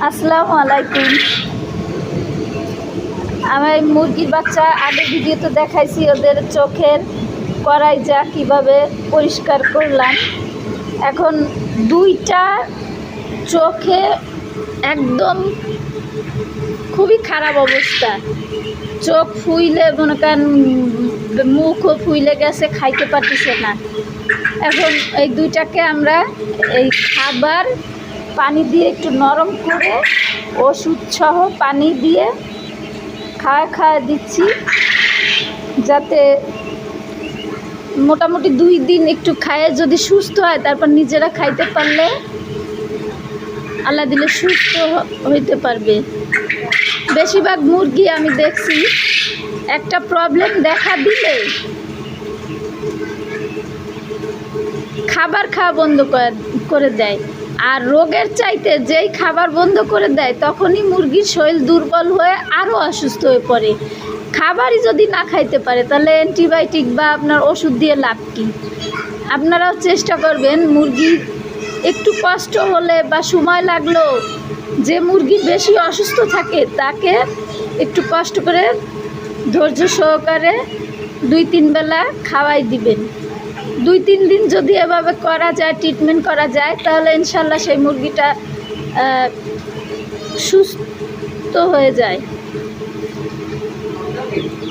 আসসালামু আলাইকুম। আমি মুরগির বাচ্চা আগে ভিডিওতে দেখাইছি, ওদের চোখের কড়াইজা কিভাবে পরিষ্কার করলাম। এখন দুইটা চোখে একদম খুবই খারাপ অবস্থা, চোখ ফুইলে মনে করেন মুখও ফুইলে গেছে, খাইতে পারতেছে না। এখন এই দুইটাকে আমরা এই খাবার পানি দিয়ে একটু নরম করে ওষুধ সহ পানি দিয়ে খাওয়া দিচ্ছি, যাতে মোটামুটি 2 দিন একটু খায়ে যদি সুস্থ হয়, তারপর নিজেরা খাইতে পারলে আল্লাহ দিলে সুস্থ হইতে পারবে। বেশিরভাগ মুরগি আমি দেখছি একটা প্রবলেম দেখা দিলে খাবার খাওয়া বন্ধ করে দেয়, আর রোগের চাইতে যেই খাবার বন্ধ করে দেয় তখনই মুরগির শরীর দুর্বল হয়ে আরও অসুস্থ হয়ে পড়ে। খাবারই যদি না খাইতে পারে তাহলে অ্যান্টিবায়োটিক বা আপনার ওষুধ দিয়ে লাভ কী? আপনারাও চেষ্টা করবেন, মুরগি একটু কষ্ট হলে বা সময় লাগলো, যে মুরগি বেশি অসুস্থ থাকে তাকে একটু কষ্ট করে ধৈর্য সহকারে 2-3 বেলা খাওয়াই দিবেন। 2-3 দিন যদি এভাবে করা যায়, ট্রিটমেন্ট করা যায়, তাহলে ইনশাল্লাহ সেই মুরগিটা সুস্থ হয়ে যায়।